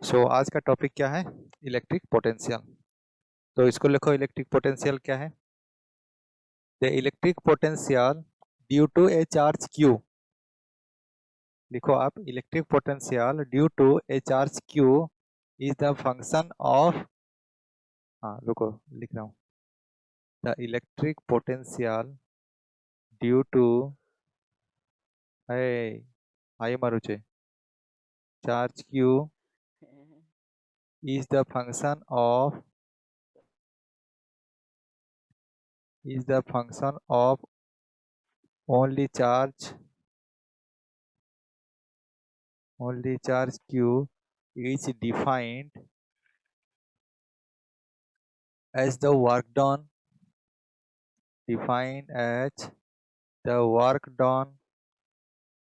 आज का टॉपिक क्या है? Electric potential. तो इसको लिखो, इलेक्ट्रिक पोटेंशियल क्या है? The electric potential due to a charge Q. लिखो आप, electric potential due to a charge Q is the function of, हाँ रुको लिख रहा हूँ, the electric potential due to आई मारुचे charge Q is the function of only charge q is defined as the work done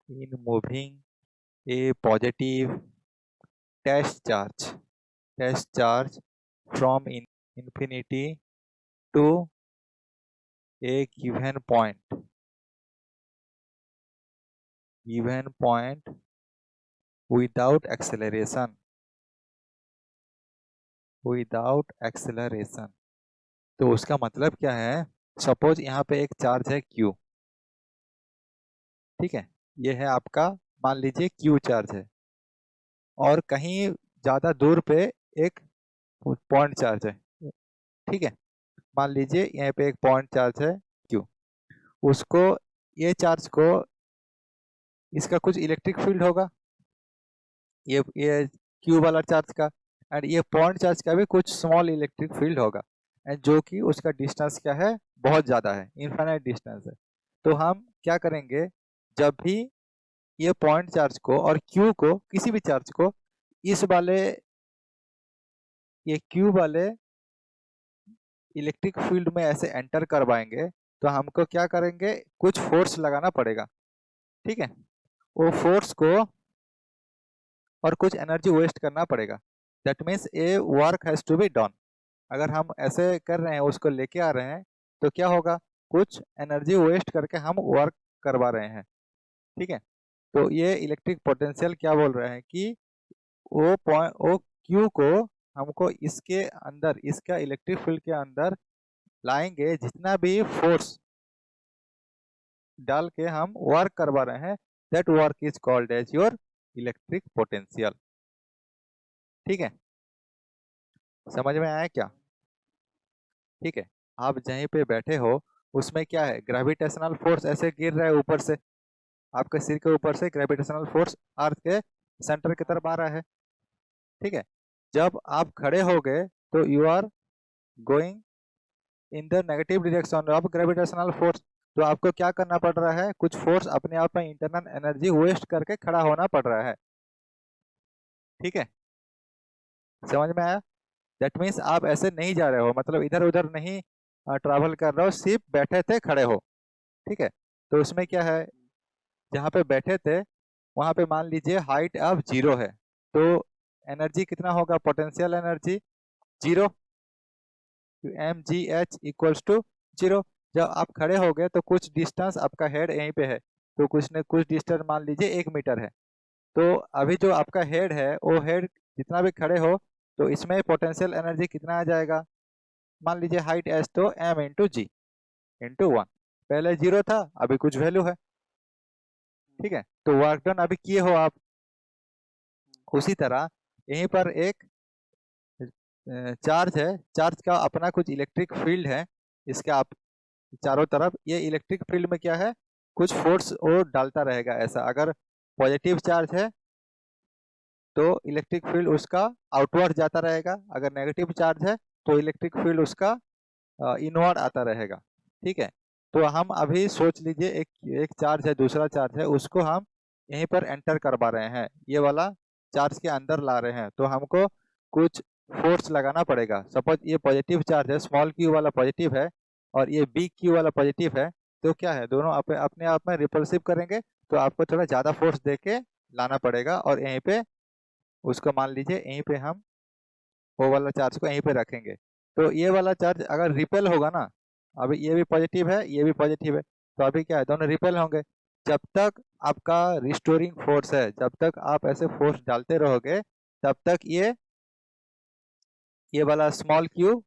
in moving a positive test charge from infinity to a given point without acceleration। तो उसका मतलब क्या है? Suppose यहाँ पे एक चार्ज है Q, ठीक है, ये है आपका, मान लीजिए Q चार्ज है, और कहीं ज्यादा दूर पे एक पॉइंट चार्ज है, ठीक है। मान लीजिए यहाँ पे एक पॉइंट चार्ज है Q, उसको, ये चार्ज को, इसका कुछ इलेक्ट्रिक फील्ड होगा, ये Q वाला चार्ज का, एंड ये पॉइंट चार्ज का भी कुछ स्मॉल इलेक्ट्रिक फील्ड होगा, एंड जो कि उसका डिस्टेंस क्या है, बहुत ज़्यादा है, इनफाइनाइट डिस्टेंस है। तो हम क्या करेंगे, जब भी ये पॉइंट चार्ज को और Q को, किसी भी चार्ज को इस वाले, ये Q वाले इलेक्ट्रिक फील्ड में ऐसे एंटर करवाएंगे, तो हमको क्या करेंगे, कुछ फोर्स लगाना पड़ेगा, ठीक है। वो फोर्स को और कुछ एनर्जी वेस्ट करना पड़ेगा। That means a work has to be done. अगर हम ऐसे कर रहे हैं, उसको लेके आ रहे हैं, तो क्या होगा, कुछ एनर्जी वेस्ट करके हम वर्क करवा रहे हैं, ठीक है। तो ये इलेक्ट्रिक पोटेंशियल क्या बोल रहे हैं कि वो क्यू को हमको इसके अंदर, इसका इलेक्ट्रिक फील्ड के अंदर लाएंगे, जितना भी फोर्स डाल के हम वर्क करवा रहे हैं, that work is called as your electric potential, ठीक है। समझ में आया क्या? ठीक है। आप जहीं पे बैठे हो, उसमें क्या है, ग्रेविटेशनल फोर्स ऐसे गिर रहा है ऊपर से, आपके सिर के ऊपर से ग्रेविटेशनल फोर्स अर्थ के सेंटर की तरफ आ रहा है, ठीक है। जब आप खड़े हो गए, तो you are going in the negative direction of gravitational force. तो आपको क्या करना पड़ रहा है, कुछ फोर्स अपने आप में इंटरनल एनर्जी वेस्ट करके खड़ा होना पड़ रहा है, ठीक है। समझ में आया? दैट मीन्स आप ऐसे नहीं जा रहे हो, मतलब इधर उधर नहीं ट्रैवल कर रहे हो, सिर्फ बैठे थे, खड़े हो, ठीक है। तो उसमें क्या है, जहाँ पे बैठे थे वहां पे मान लीजिए हाइट अब 0 है, तो एनर्जी कितना होगा, पोटेंशियल एनर्जी 0, mgh = 0। जब आप खड़े हो गए, तो कुछ डिस्टेंस, आपका हेड यहीं पे है, तो कुछ न कुछ डिस्टेंस मान लीजिए 1 मीटर है। तो अभी जो आपका हेड है, वो हेड जितना भी खड़े हो, तो इसमें पोटेंशियल एनर्जी कितना आ जाएगा, मान लीजिए हाइट एस, तो m × g × 1। पहले 0 था, अभी कुछ वैल्यू है, ठीक है। तो वर्क डन अभी किए हो आप। उसी तरह यहीं पर एक चार्ज है, चार्ज का अपना कुछ इलेक्ट्रिक फील्ड है, इसके आप चारों तरफ, ये इलेक्ट्रिक फील्ड में क्या है, कुछ फोर्स वो डालता रहेगा। ऐसा अगर पॉजिटिव चार्ज है, तो इलेक्ट्रिक फील्ड उसका आउटवर्ड जाता रहेगा, अगर नेगेटिव चार्ज है, तो इलेक्ट्रिक फील्ड उसका इनवर्ड आता रहेगा, ठीक है। तो हम अभी सोच लीजिए, एक एक चार्ज है, दूसरा चार्ज है, उसको हम यहीं पर एंटर करवा रहे हैं, ये वाला चार्ज के अंदर ला रहे हैं, तो हमको कुछ फोर्स लगाना पड़ेगा। सपोज ये पॉजिटिव चार्ज है, स्मॉल क्यू वाला पॉजिटिव है, और ये बिग क्यू वाला पॉजिटिव है, तो क्या है, दोनों अपने आप में रिपल्सिव करेंगे, तो आपको थोड़ा ज़्यादा फोर्स दे के लाना पड़ेगा, और यहीं पे उसको मान लीजिए, यहीं पे हम वो वाला चार्ज को यहीं पे रखेंगे। तो ये वाला चार्ज अगर रिपेल होगा ना, अभी ये भी पॉजिटिव है, ये भी पॉजिटिव है, तो अभी क्या है, दोनों रिपेल होंगे। जब तक आपका रिस्टोरिंग फोर्स है, जब तक आप ऐसे फोर्स डालते रहोगे, तब तक ये वाला स्मॉल क्यू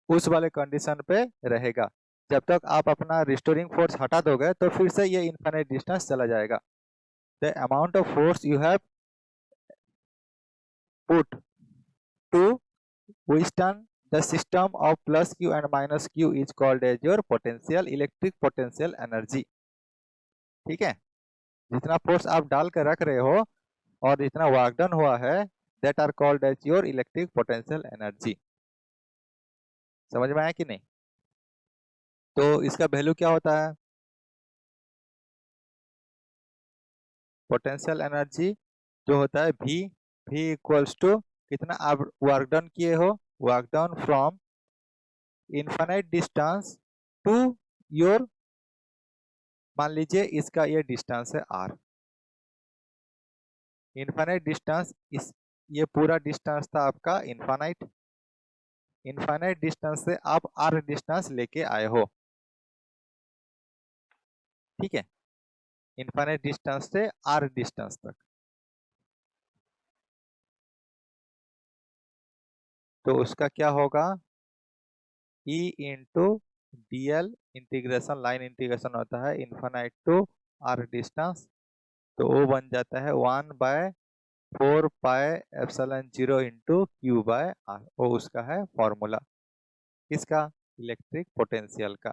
उस वाले कंडीशन पे रहेगा। जब तक आप अपना रिस्टोरिंग फोर्स हटा दोगे तो फिर से ये इनफाइनाइट डिस्टेंस चला जाएगा। The amount of force you have put to withstand the system of plus q and minus q is called as your potential electric potential energy। ठीक है, जितना फोर्स आप डाल कर रख रहे हो और जितना वर्क डन हुआ है, that are called as your electric potential energy. समझ में आया कि नहीं? तो इसका वैल्यू क्या होता है? पोटेंशियल एनर्जी जो होता है v इक्वल्स टू कितना आप वर्क डन किए हो, work done from infinite distance to your, मान लीजिए इसका ये डिस्टेंस है r, इनफाइनाइट डिस्टेंस, इस ये पूरा डिस्टेंस था आपका इनफाइनाइट, इनफाइनाइट डिस्टेंस से आप r डिस्टेंस लेके आए हो। ठीक है, इनफाइनाइट डिस्टेंस से r डिस्टेंस तक। तो उसका क्या होगा? E into dl, integration line integration होता है इनफाइनाइट टू r डिस्टेंस, तो वो बन जाता है 1/4πε0 इंटू q बाय r। वो उसका है फॉर्मूला, किसका? इलेक्ट्रिक पोटेंशियल का।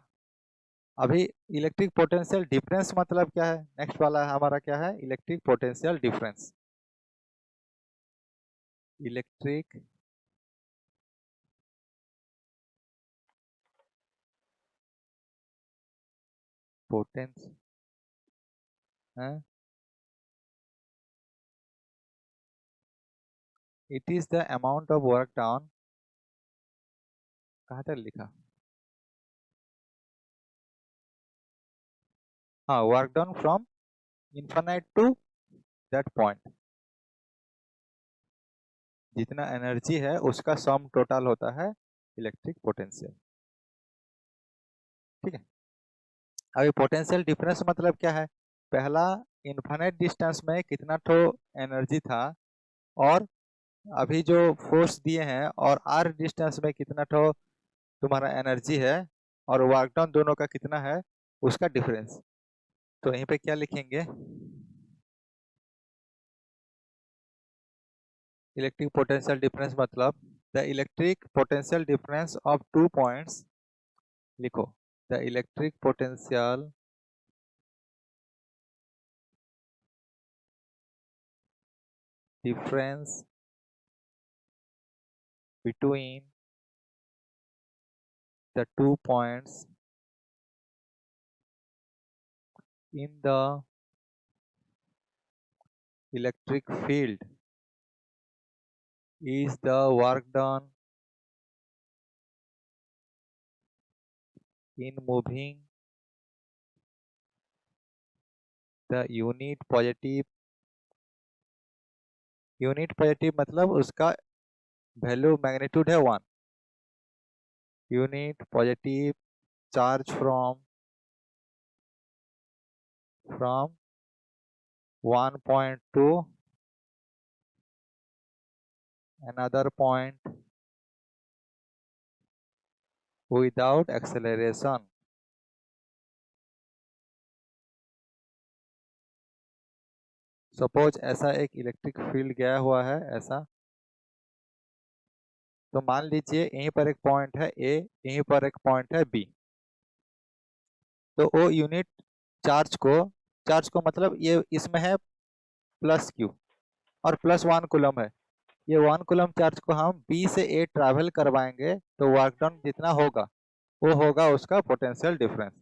अभी इलेक्ट्रिक पोटेंशियल डिफरेंस मतलब क्या है? नेक्स्ट वाला हमारा क्या है? Electric potential difference. Electric potential है, it is the amount of work done, कहाँ तक लिखा? हाँ, work done from infinite to that point, जितना एनर्जी है उसका सम टोटल होता है इलेक्ट्रिक पोटेंशियल। ठीक है, अभी पोटेंशियल डिफरेंस मतलब क्या है? पहला इनफाइनाइट डिस्टेंस में कितना ठो एनर्जी था, और अभी जो फोर्स दिए हैं, और आर डिस्टेंस में कितना ठो तुम्हारा एनर्जी है, और वर्क डन दोनों का कितना है, उसका डिफरेंस। तो यहीं पे क्या लिखेंगे? इलेक्ट्रिक पोटेंशियल डिफरेंस मतलब the electric potential difference of two points, लिखो the electric potential difference between the 2 points in the electric field is the work done in moving the unit positive, unit positive मतलब उसका value magnitude है 1, unit positive charge from 1 point to another point without acceleration। Suppose ऐसा एक electric field गया हुआ है ऐसा, तो मान लीजिए यहीं पर एक पॉइंट है ए, यहीं पर एक पॉइंट है बी, तो वो यूनिट चार्ज को मतलब ये इसमें है प्लस क्यू और प्लस 1 कूलम है, ये 1 कूलम चार्ज को हम बी से ए ट्रैवल करवाएंगे तो वर्क डन जितना होगा वो होगा उसका potential difference.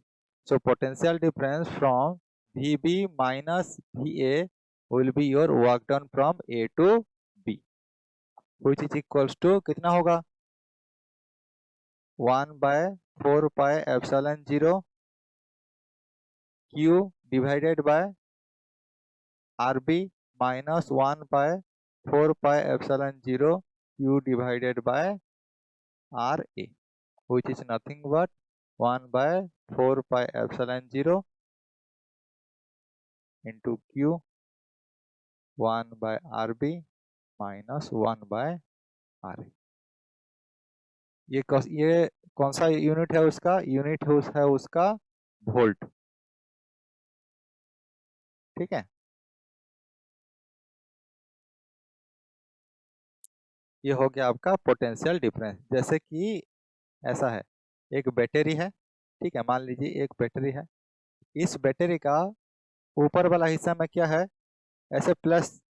So potential difference from V B minus V A will be your work done from A to B, which is equals to कितना होगा? 1/4πε0 q divided by R B minus 1/4πε0 q divided by r a, which is nothing but 1/4πε0 into q 1/rb -1/r। ये कौन सा unit है उसका? Unit है उसका volt. ठीक है, ये हो गया आपका पोटेंशियल डिफरेंस। जैसे कि ऐसा है, एक बैटरी है, ठीक है, मान लीजिए एक बैटरी है। इस बैटरी का ऊपर वाला हिस्सा में क्या है, ऐसे प्लस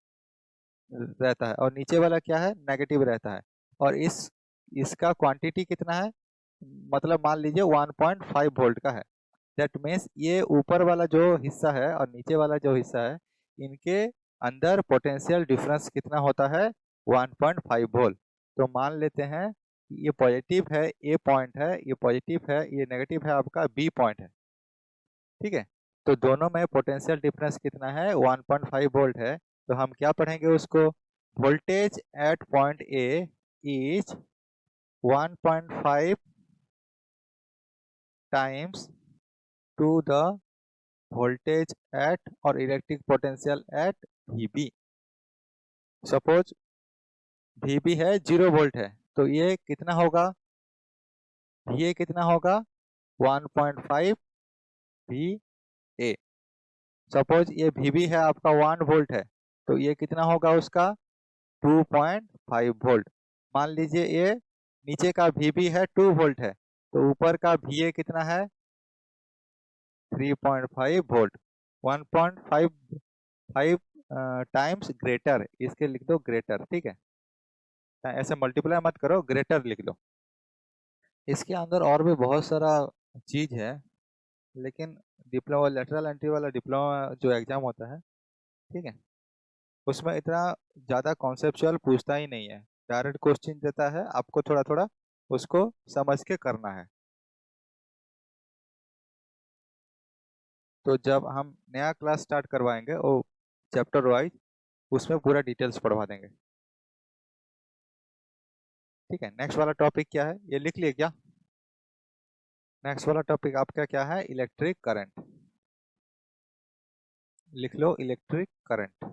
रहता है, और नीचे वाला क्या है, नेगेटिव रहता है। और इसका क्वांटिटी कितना है, मतलब मान लीजिए 1.5 वोल्ट का है। दैट मीन्स ये ऊपर वाला जो हिस्सा है और नीचे वाला जो हिस्सा है, इनके अंदर पोटेंशियल डिफरेंस कितना होता है, 1.5 वोल्ट। तो मान लेते हैं कि ये पॉजिटिव है, ए पॉइंट है, ये पॉजिटिव है, ये नेगेटिव है, आपका बी पॉइंट है। ठीक है, तो दोनों में पोटेंशियल डिफरेंस कितना है, 1.5 वोल्ट है। तो हम क्या पढ़ेंगे उसको, voltage at point A is 1.5 times to the voltage at और electric potential at VB। Suppose VB है 0 वोल्ट है, तो ये कितना होगा, ये कितना होगा 1.5 VA। सपोज ये VB है आपका 1 वोल्ट है, तो ये कितना होगा उसका 2.5 वोल्ट। मान लीजिए ये नीचे का VB है 2 वोल्ट है, तो ऊपर का VA कितना है 3.5 वोल्ट। 1.5 टाइम्स ग्रेटर, इसके लिख दो ग्रेटर। ठीक है, ऐसे मल्टीप्लाई मत करो, ग्रेटर लिख लो। इसके अंदर और भी बहुत सारा चीज है, लेकिन डिप्लोमा लेटरल एंट्री वाला डिप्लोमा जो एग्जाम होता है, ठीक है, उसमें इतना ज़्यादा कॉन्सेप्चुअल पूछता ही नहीं है, डायरेक्ट क्वेश्चन देता है, आपको थोड़ा थोड़ा उसको समझ के करना है। तो जब हम नया क्लास स्टार्ट करवाएंगे वो चैप्टर वाइज, उसमें पूरा डिटेल्स पढ़वा देंगे। ठीक है, नेक्स्ट वाला टॉपिक क्या है, ये लिख लिए क्या? नेक्स्ट वाला टॉपिक आपका क्या है, इलेक्ट्रिक करंट। लिख लो इलेक्ट्रिक करंट।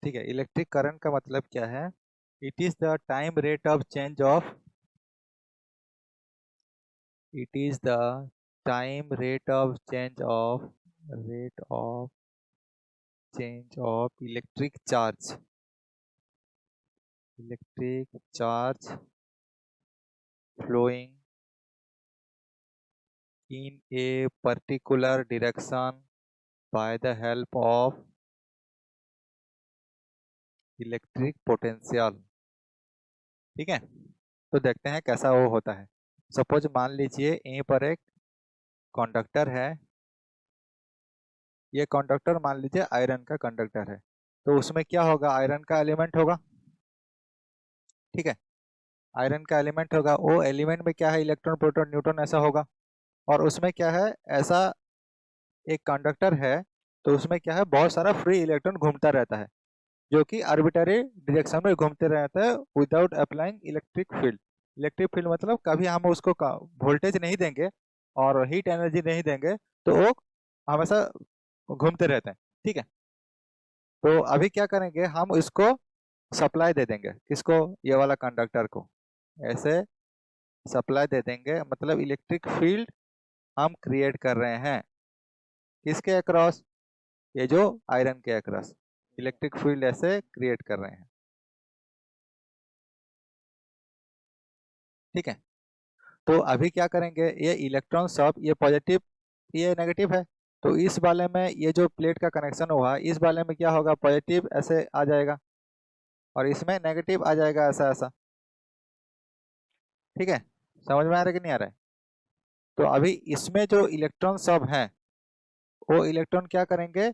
ठीक है, इलेक्ट्रिक करंट का मतलब क्या है, it is the time rate of change of, it is the time rate of change of electric charge flowing in a particular direction by the help of electric potential। ठीक है, तो देखते हैं कैसा वो होता है। सपोज मान लीजिए यहीं पर एक कंडक्टर है, ये कंडक्टर मान लीजिए आयरन का कंडक्टर है, तो उसमें क्या होगा, आयरन का एलिमेंट होगा। ठीक है, आयरन का एलिमेंट होगा, वो एलिमेंट में क्या है, इलेक्ट्रॉन प्रोटॉन न्यूट्रॉन ऐसा होगा। और उसमें क्या है, ऐसा एक कंडक्टर है, तो उसमें क्या है, बहुत सारा फ्री इलेक्ट्रॉन घूमता रहता है, जो कि आर्बिटरी डायरेक्शन में घूमते रहता है without applying electric field. Electric field मतलब कभी हम उसको वोल्टेज नहीं देंगे और हीट एनर्जी नहीं देंगे, तो वो हमेशा घूमते रहते हैं। ठीक है, तो अभी क्या करेंगे, हम इसको सप्लाई दे देंगे, किसको, ये वाला कंडक्टर को ऐसे सप्लाई दे देंगे, मतलब इलेक्ट्रिक फील्ड हम क्रिएट कर रहे हैं किसके अक्रॉस, ये जो आयरन के अक्रॉस इलेक्ट्रिक फील्ड ऐसे क्रिएट कर रहे हैं। ठीक है, तो अभी क्या करेंगे, ये इलेक्ट्रॉन सब, ये पॉजिटिव ये नेगेटिव है, तो इस वाले में ये जो प्लेट का कनेक्शन हुआ, इस वाले में क्या होगा, पॉजिटिव ऐसे आ जाएगा और इसमें नेगेटिव आ जाएगा, ऐसा ऐसा। ठीक है, समझ में आ रहा है कि नहीं आ रहा है? तो अभी इसमें जो इलेक्ट्रॉन सब हैं, वो इलेक्ट्रॉन क्या करेंगे,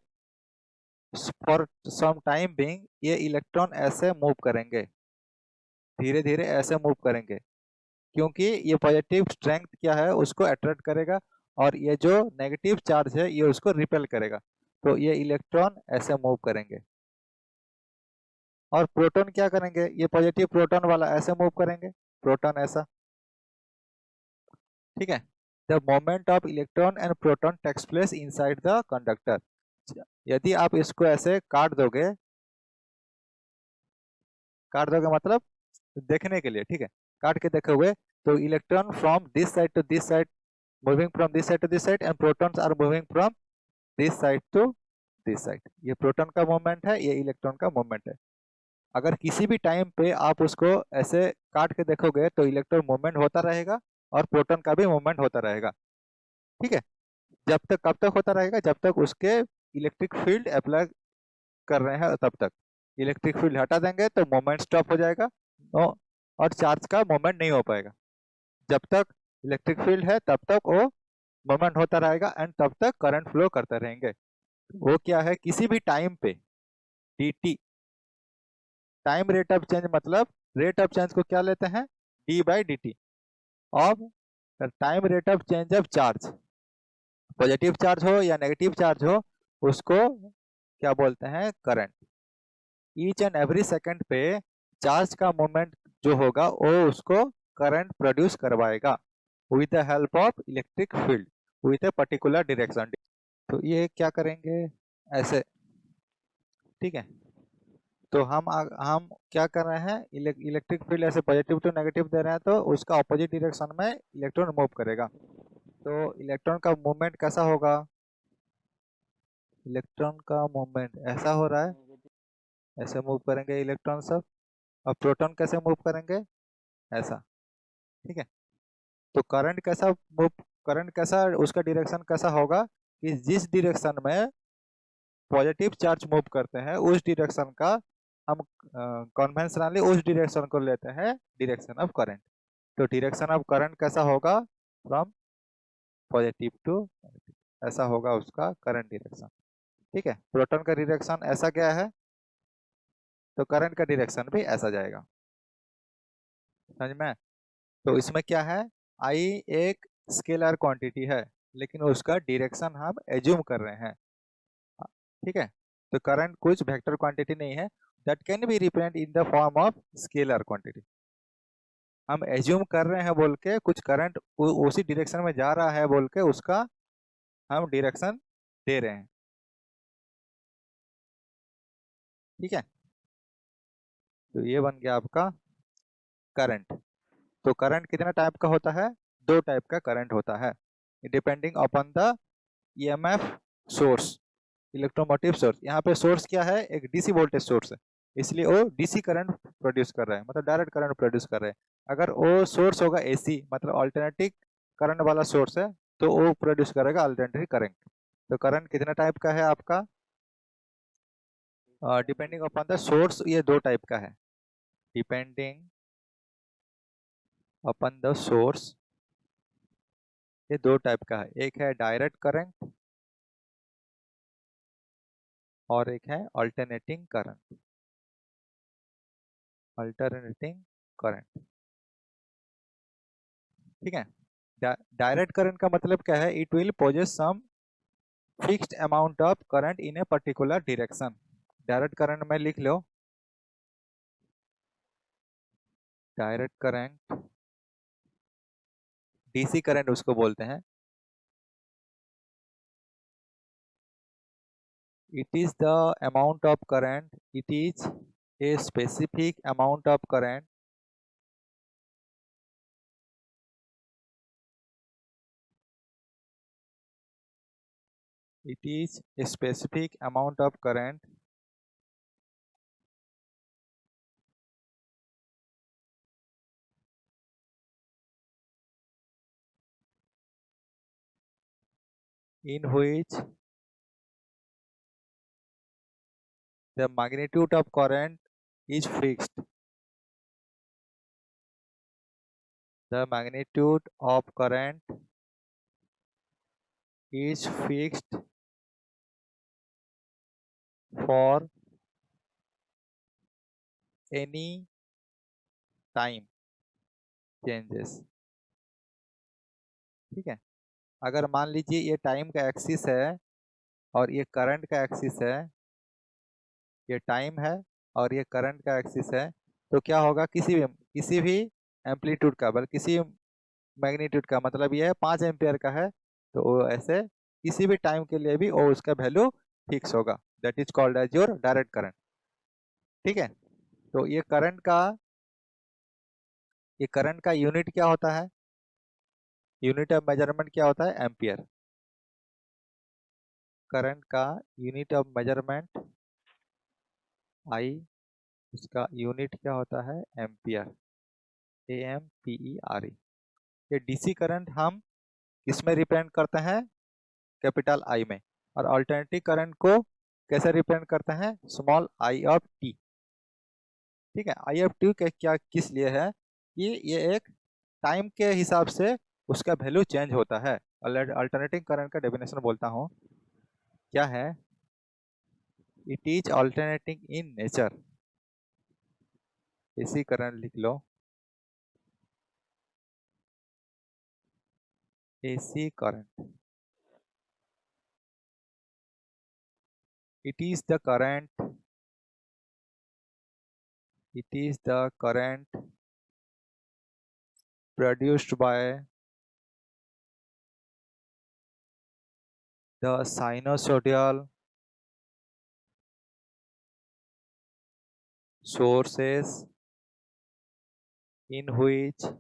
फॉर सम टाइम बीइंग ये इलेक्ट्रॉन ऐसे मूव करेंगे, धीरे धीरे ऐसे मूव करेंगे, क्योंकि ये पॉजिटिव स्ट्रेंथ क्या है, उसको अट्रैक्ट करेगा, और ये जो नेगेटिव चार्ज है ये उसको रिपेल करेगा, तो ये इलेक्ट्रॉन ऐसे मूव करेंगे। और प्रोटॉन क्या करेंगे, ये पॉजिटिव प्रोटॉन वाला ऐसे मूव करेंगे, प्रोटॉन ऐसा। ठीक है, the moment of electron and proton takes place inside the conductor. यदि आप इसको ऐसे काट दोगे, काट दोगे मतलब देखने के लिए, ठीक है, काट के देखोगे तो electron from this side to this side moving from this side to this side and protons are moving from this side to this side. ये प्रोटॉन का मूवमेंट है, ये इलेक्ट्रॉन का मूवमेंट है। अगर किसी भी टाइम पे आप उसको ऐसे काट के देखोगे तो इलेक्ट्रॉन मूवमेंट होता रहेगा और प्रोटॉन का भी मूवमेंट होता रहेगा, ठीक है। जब तक, कब तक होता रहेगा, जब तक उसके इलेक्ट्रिक फील्ड अप्लाई कर रहे हैं तब तक। इलेक्ट्रिक फील्ड हटा देंगे तो मूवमेंट स्टॉप हो जाएगा और चार्ज का मूवमेंट नहीं हो पाएगा। जब तक इलेक्ट्रिक फील्ड है तब तक वो मूवमेंट होता रहेगा एंड तब तक करंट फ्लो करते रहेंगे। वो क्या है, किसी भी टाइम पे dt, time rate of change, मतलब रेट ऑफ चेंज को क्या लेते हैं, d/dt of time rate of change of charge. Positive charge हो या नेगेटिव चार्ज हो उसको क्या बोलते हैं, current. Each and every second पे चार्ज का मूवमेंट जो होगा वो उसको करंट प्रोड्यूस करवाएगा with the help of electric field with A particular direction. तो ये क्या करेंगे ऐसे, ठीक है। तो हम क्या कर रहे हैं, इलेक्ट्रिक फील्ड ऐसे पॉजिटिव टू नेगेटिव दे रहे हैं तो उसका ऑपोजिट डायरेक्शन में इलेक्ट्रॉन मूव करेगा। तो इलेक्ट्रॉन का मूवमेंट कैसा होगा, इलेक्ट्रॉन का मूवमेंट ऐसा हो रहा है, ऐसे मूव करेंगे इलेक्ट्रॉन सब। और प्रोटॉन कैसे मूव करेंगे, ऐसा, ठीक है। तो करंट कैसा मूव, करंट कैसा, उसका डायरेक्शन कैसा होगा कि जिस डायरेक्शन में पॉजिटिव चार्ज मूव करते हैं उस डायरेक्शन का हम कन्वेंशनली उस डायरेक्शन को लेते हैं डायरेक्शन ऑफ करंट। तो डायरेक्शन ऑफ करंट कैसा होगा, फ्रॉम पॉजिटिव टू नेगेटिव, ऐसा होगा उसका करंट डायरेक्शन, ठीक है। प्रोटॉन का डायरेक्शन ऐसा गया है तो करंट का डायरेक्शन भी ऐसा जाएगा, समझ में। तो इसमें क्या है, आई एक स्केलर क्वांटिटी है लेकिन उसका डायरेक्शन हम एज्यूम कर रहे हैं, ठीक है। तो करंट कुछ वेक्टर क्वांटिटी नहीं है, that can be represent in the form of scalar quantity. हम एज्यूम कर रहे हैं बोल के कुछ करंट उसी डायरेक्शन में जा रहा है बोल के उसका हम डायरेक्शन दे रहे हैं, ठीक है। तो ये बन गया आपका करंट। तो करंट कितना टाइप का होता है, दो टाइप का करंट होता है depending upon the EMF source, electromotive source. यहाँ पे सोर्स क्या है, एक डीसी वोल्टेज सोर्स है, इसलिए वो डीसी करंट प्रोड्यूस कर रहा है, मतलब डायरेक्ट करंट प्रोड्यूस कर रहे हैं। अगर वो सोर्स होगा एसी, मतलब अल्टरनेटिव करंट वाला सोर्स है, तो वो प्रोड्यूस करेगा अल्टरनेटिव करंट। तो करंट कितना टाइप का है आपका, डिपेंडिंग अपॉन द सोर्स, ये दो टाइप का है, डिपेंडिंग अपॉन द सोर्स, ये दो टाइप का है। एक है डायरेक्ट करंट और एक है अल्टरनेटिंग करंट, अल्टरनेटिंग करंट, ठीक है। डायरेक्ट करंट का मतलब क्या है, it will possess some fixed amount of current in a particular direction. Direct current में लिख लो, डायरेक्ट करंट, डीसी करंट उसको बोलते हैं। It is the amount of current, it is a specific amount of current it is a specific amount of current in which the magnitude of current is fixed. The magnitude of current is fixed for any time changes, ठीक है। अगर मान लीजिए ये time का axis है और ये करंट का एक्सिस है, ये टाइम है और ये करंट का एक्सिस है, तो क्या होगा, किसी भी एम्पलीट्यूड का, बल्कि किसी मैग्नीट्यूड का, मतलब ये है 5 एम्पियर का है, तो वो ऐसे किसी भी टाइम के लिए भी वो उसका वैल्यू फिक्स होगा, that is called as your direct current, ठीक है। तो ये करंट का यूनिट क्या होता है? यूनिट ऑफ मेजरमेंट क्या होता है? एम्पियर। करंट का यूनिट ऑफ मेजरमेंट आई, उसका यूनिट क्या होता है? एम्पियर। AMPERE। ये डीसी करंट हम किसमें रिप्रेजेंट करते हैं? कैपिटल आई में। और अल्टरनेटिव करंट को कैसे रिप्रेजेंट करते हैं? Small I of T. ठीक है, आई ऑफ टी क्या किस लिए है कि ये एक टाइम के हिसाब से उसका वैल्यू चेंज होता है। अल्टरनेटिंग करंट का डेफिनेशन बोलता हूँ, क्या है? It is alternating in nature. इसी करंट लिख लो, AC current. It is the current. It is the current produced by the sinusoidal sources in which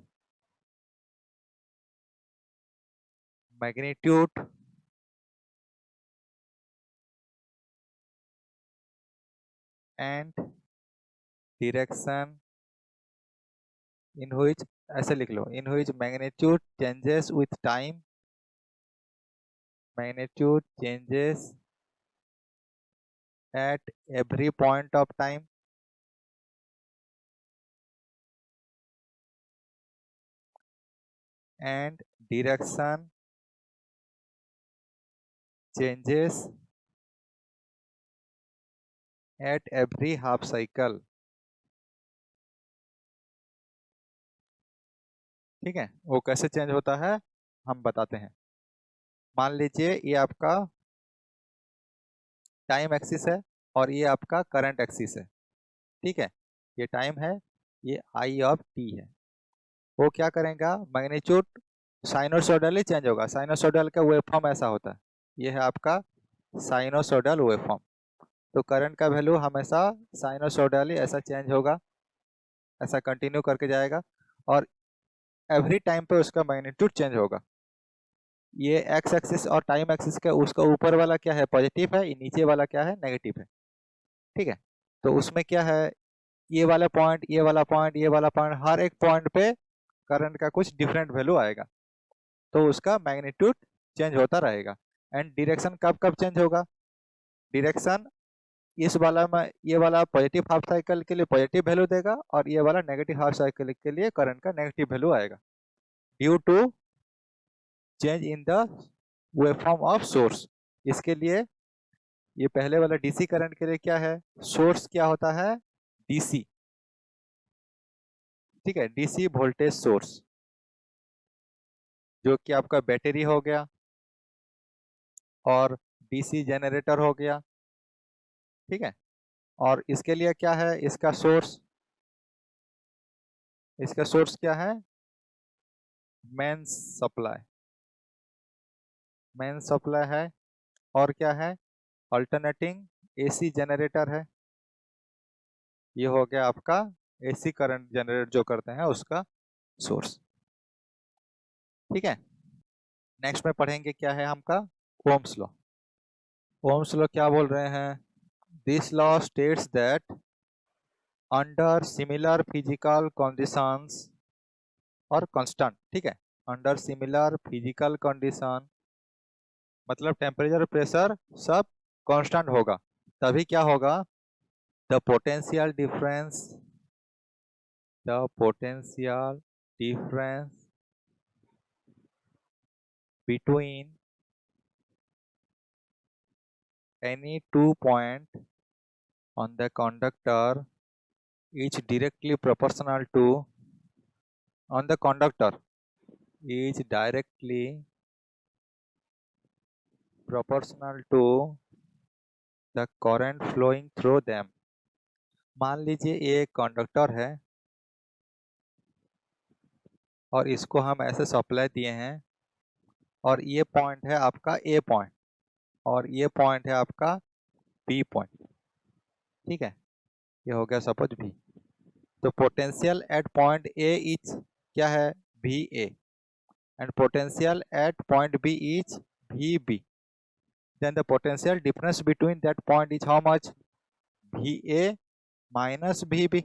magnitude and direction in which, ऐसे लिख लो, in which magnitude changes with time, magnitude changes at every point of time, and direction changes at every half cycle। ठीक है, वो कैसे change होता है हम बताते हैं। मान लीजिए ये आपका टाइम एक्सिस है और ये आपका करंट एक्सिस है। ठीक है, ये टाइम है, ये आई ऑफ टी है। वो क्या करेगा? मैग्नीट्यूड साइनोसॉइडली चेंज होगा। साइनोसॉइडल का वेवफॉर्म ऐसा होता है, ये है आपका साइनोसॉइडल वेवफॉर्म। तो करंट का वैल्यू हमेशा साइनोसॉइडली ऐसा चेंज होगा, ऐसा कंटिन्यू करके जाएगा, और एवरी टाइम पे उसका मैग्नीट्यूड चेंज होगा। ये एक्स एक्सिस और टाइम एक्सिस का, उसका ऊपर वाला क्या है? पॉजिटिव है, नीचे वाला क्या है? नेगेटिव है। ठीक है, तो उसमें क्या है? ये वाला पॉइंट, ये वाला पॉइंट, ये वाला पॉइंट, हर एक पॉइंट पे करंट का कुछ डिफरेंट वैल्यू आएगा, तो उसका मैग्नीट्यूड चेंज होता रहेगा। एंड डायरेक्शन कब कब चेंज होगा? डायरेक्शन इस वाला में, ये वाला पॉजिटिव हाफ साइकिल के लिए पॉजिटिव वैल्यू देगा, और ये वाला नेगेटिव हाफ साइकिल के लिए करंट का नेगेटिव वैल्यू आएगा, due to change in the waveform of source. इसके लिए ये पहले वाला डीसी करंट के लिए क्या है? सोर्स क्या होता है? डीसी। ठीक है, डीसी वोल्टेज सोर्स, जो कि आपका बैटरी हो गया और डीसी जनरेटर हो गया। ठीक है, और इसके लिए क्या है? इसका सोर्स, इसका सोर्स क्या है? मेन सप्लाई, मेन सप्लाई है। और क्या है? अल्टरनेटिंग एसी जनरेटर है। ये हो गया आपका एसी करंट जनरेट जो करते हैं उसका सोर्स। ठीक है, नेक्स्ट में पढ़ेंगे क्या है हमका? Ohm's law. ओम्स लॉ क्या बोल रहे हैं? This law states that under similar physical conditions और कांस्टेंट। ठीक है, अंडर सिमिलर फिजिकल कंडीशन मतलब टेम्परेचर, प्रेशर सब कांस्टेंट होगा, तभी क्या होगा? The potential difference, the potential difference between any 2 point on the conductor is directly proportional to, on the conductor is directly proportional to the current flowing through them। मान लीजिए ये एक conductor है और इसको हम ऐसे सप्लाई दिए हैं, और ये पॉइंट है आपका ए पॉइंट, और ये पॉइंट है आपका बी पॉइंट। ठीक है, ये हो गया सपोज बी। तो potential at point A is क्या है, V A, and potential at point B is V B, then the potential difference between that point is how much, V A minus V B.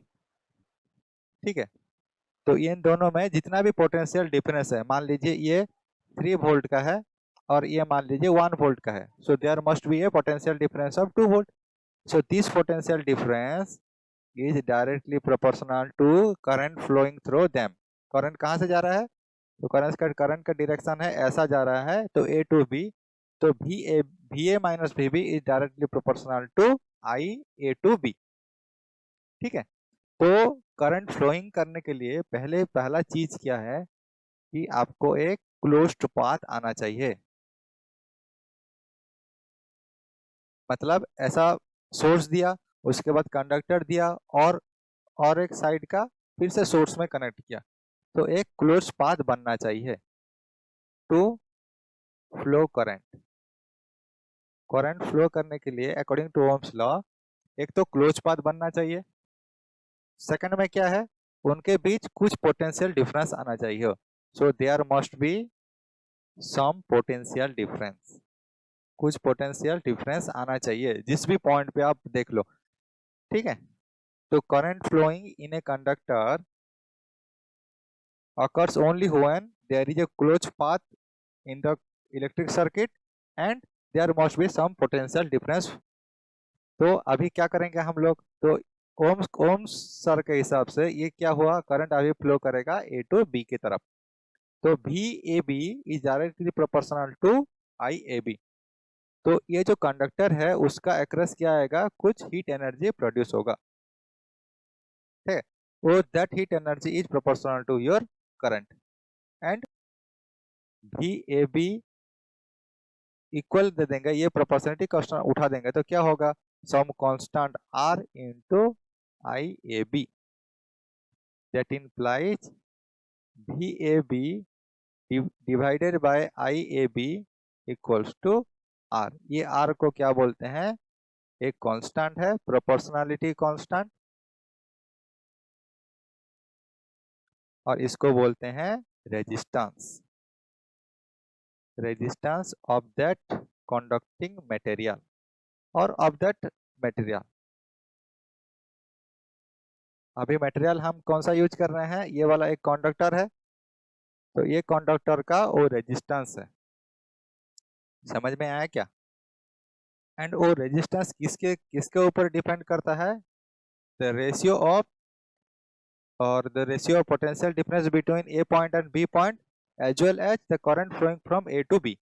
ठीक है, तो इन दोनों में जितना भी पोटेंशियल डिफरेंस है, मान लीजिए ये 3 वोल्ट का है और ये मान लीजिए 1 वोल्ट का है, so there must be a potential difference of 2 volt. So this potential difference is directly proportional to current flowing through them. Current कहाँ से जा रहा है, तो करंट का डायरेक्शन है ऐसा जा रहा है, तो ए टू बी, तो V A minus V B is directly proportional to I A to B. ठीक है, तो करंट फ्लोइंग करने के लिए पहला चीज क्या है कि आपको एक क्लोज्ड पाथ आना चाहिए। मतलब ऐसा सोर्स दिया, उसके बाद कंडक्टर दिया और एक साइड का फिर से सोर्स में कनेक्ट किया, तो एक क्लोज पाथ बनना चाहिए to flow current. Current flow करने के लिए अकॉर्डिंग टू ओम्स लॉ एक तो क्लोज पाथ बनना चाहिए, सेकंड में क्या है, उनके बीच कुछ पोटेंशियल डिफरेंस आना चाहिए, so there must be some potential difference. कुछ पोटेंशियल डिफरेंस आना चाहिए जिस भी पॉइंट पे आप देख लो। ठीक है, तो current flowing in a conductor occurs only when there is a closed path in the electric circuit and there must be some potential difference। तो अभी क्या करेंगे हम लोग, तो ओम्स सर के हिसाब से ये क्या हुआ, करंट अभी फ्लो करेगा ए टू बी की तरफ, तो V A B is directly proportional to I A B. तो ये जो कंडक्टर है उसका एक्रोस क्या आएगा, कुछ हीट एनर्जी प्रोड्यूस होगा। ठीक है, वो that heat energy is proportional to your current and V A B equal दे देंगे, ये प्रोपोर्शनलिटी क्वेश्चन उठा देंगे, तो क्या होगा, some constant R into I A B, that implies V A B divided by I A B equals to R. ये R को क्या बोलते हैं, एक कांस्टेंट है, प्रोपोर्शनलिटी कांस्टेंट, और इसको बोलते हैं resistance, resistance of that conducting material और ऑफ दैट मटेरियल। अभी मटेरियल हम कौन सा यूज कर रहे हैं, ये वाला एक कंडक्टर है, तो ये कंडक्टर का वो रेजिस्टेंस है। समझ में आया क्या, एंड वो रेजिस्टेंस किसके किसके ऊपर डिपेंड करता है, द रेशियो ऑफ और the ratio of potential difference between A point and B point as well as the current flowing from A to B.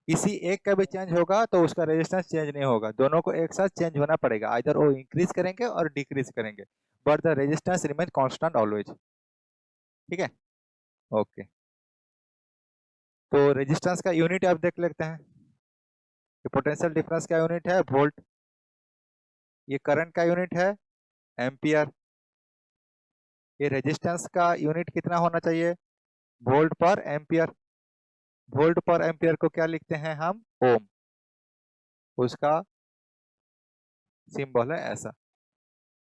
किसी एक का भी चेंज होगा तो उसका रेजिस्टेंस चेंज नहीं होगा, दोनों को एक साथ चेंज होना पड़ेगा, आइदर वो इंक्रीज करेंगे और डिक्रीज करेंगे, but the resistance remain constant always. ठीक है, ओके, तो रेजिस्टेंस का यूनिट आप देख लेते हैं, ये पोटेंशियल डिफरेंस का यूनिट है वोल्ट, ये करंट का यूनिट है एम्पियर, ये रेजिस्टेंस का यूनिट कितना होना चाहिए, वोल्ट पर एम्पियर। वोल्ट पर एम्पियर को क्या लिखते हैं हम, ओम, उसका सिंबल है ऐसा।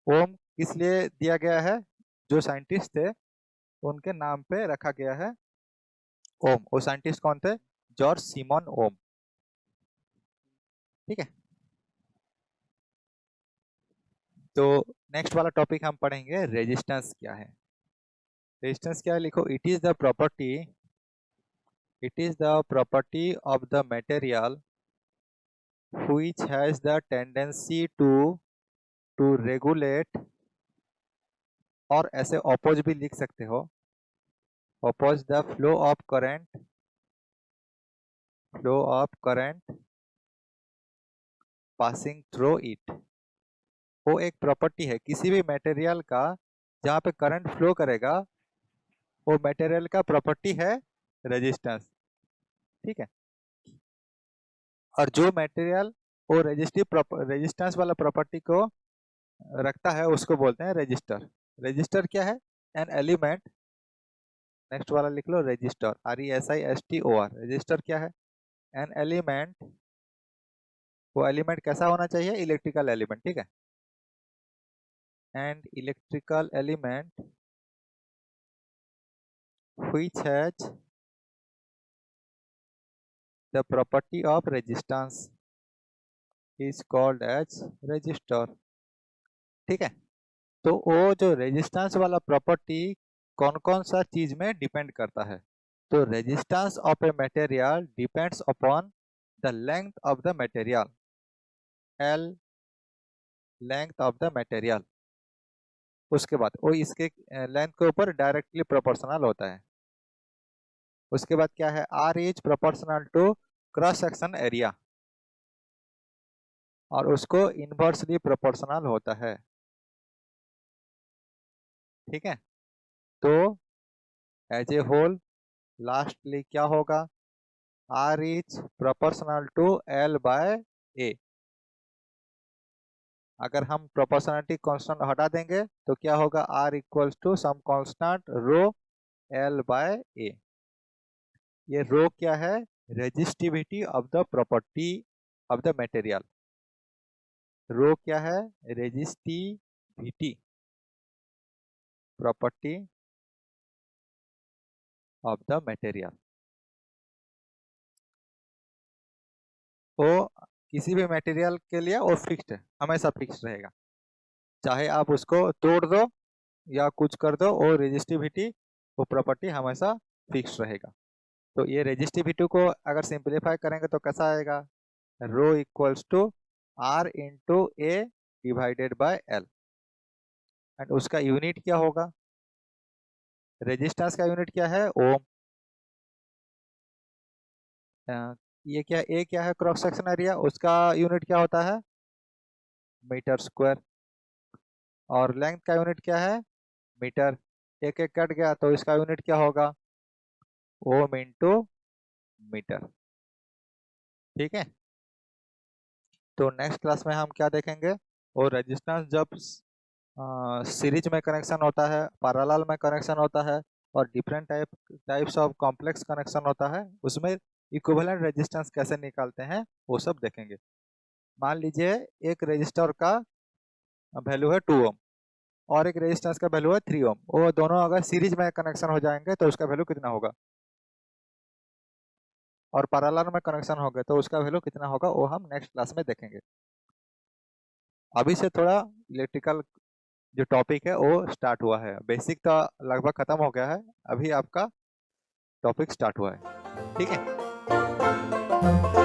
ओम किस लिए दिया गया है, जो साइंटिस्ट थे उनके नाम पे रखा गया है ओम। वो साइंटिस्ट कौन थे, जॉर्ज सिमन ओम। ठीक है, तो नेक्स्ट वाला टॉपिक हम पढ़ेंगे रेजिस्टेंस क्या है। रेजिस्टेंस क्या है, लिखो, it is the property of the material which has the tendency to regulate, और ऐसे ऑपोज भी लिख सकते हो, oppose the flow of current passing through it। वो एक प्रॉपर्टी है किसी भी मटेरियल का जहाँ पे करंट फ्लो करेगा, वो मटेरियल का प्रॉपर्टी है रेजिस्टेंस। ठीक है, और जो मटेरियल वो रेजिस्टेंस वाला प्रॉपर्टी को रखता है उसको बोलते हैं रेजिस्टर। रेजिस्टर क्या है, एन एलिमेंट, नेक्स्ट वाला लिख लो रजिस्टर, RESISTOR। रजिस्टर क्या है, एन एलिमेंट, वो एलिमेंट कैसा होना चाहिए, इलेक्ट्रिकल एलिमेंट। ठीक है, and electrical element which has the property of resistance is called as resistor। ठीक है, तो वो जो रेजिस्टेंस वाला प्रॉपर्टी कौन कौन सा चीज में डिपेंड करता है? तो resistance of a material depends upon the length of the material, L length of the material. उसके बाद वो इसके लेंथ के ऊपर डायरेक्टली प्रोपोर्शनल होता है। उसके बाद क्या है? R is proportional to cross section area, और उसको इनवर्सली प्रोपोर्शनल होता है। ठीक है, तो एज ए होल लास्टली क्या होगा? R is proportional to L by A. अगर हम प्रोपोर्शनलिटी कांस्टेंट हटा देंगे तो क्या होगा? R equals to some constant rho L by A. ये रो क्या है? Resistivity of the property of the material. Rho क्या है? Resistivity property of the material. वो किसी भी मटेरियल के लिए वो फिक्स्ड है, हमेशा फिक्स्ड रहेगा। चाहे आप उसको तोड़ दो या कुछ कर दो, वो रेजिस्टिविटी वो प्रॉपर्टी हमेशा फिक्स्ड रहेगा। तो ये रेजिस्टिविटी को अगर सिंप्लीफाई करेंगे तो कैसा आएगा? Rho equals to R into A divided by L. And उसका यूनिट क्या होगा? रेजिस्टेंस का यूनिट क्या है? ओम। ये क्या, ए क्या है? क्रॉस सेक्शन एरिया, उसका यूनिट क्या होता है? Metre square. और लेंथ का यूनिट क्या है? मीटर। एक एक कट गया तो इसका यूनिट क्या होगा? Ohm into metre. ठीक है, तो नेक्स्ट क्लास में हम क्या देखेंगे? और रेजिस्टेंस जब सीरीज में कनेक्शन होता है, पैरेलल में कनेक्शन होता है, और different types of complex connection होता है, उसमें इक्विवेलेंट रेजिस्टेंस कैसे निकालते हैं वो सब देखेंगे। मान लीजिए एक रेजिस्टर का वैल्यू है 2 ओम और एक रेजिस्टेंस का वैल्यू है 3 ओम, वो दोनों अगर सीरीज में कनेक्शन हो जाएंगे तो उसका वैल्यू कितना होगा? और पैरेलल में कनेक्शन हो गए तो उसका वैल्यू कितना होगा? वो हम नेक्स्ट क्लास में देखेंगे। अभी से थोड़ा इलेक्ट्रिकल जो टॉपिक है वो स्टार्ट हुआ है, बेसिक तो लगभग खत्म हो गया है, अभी आपका टॉपिक स्टार्ट हुआ है। ठीक है।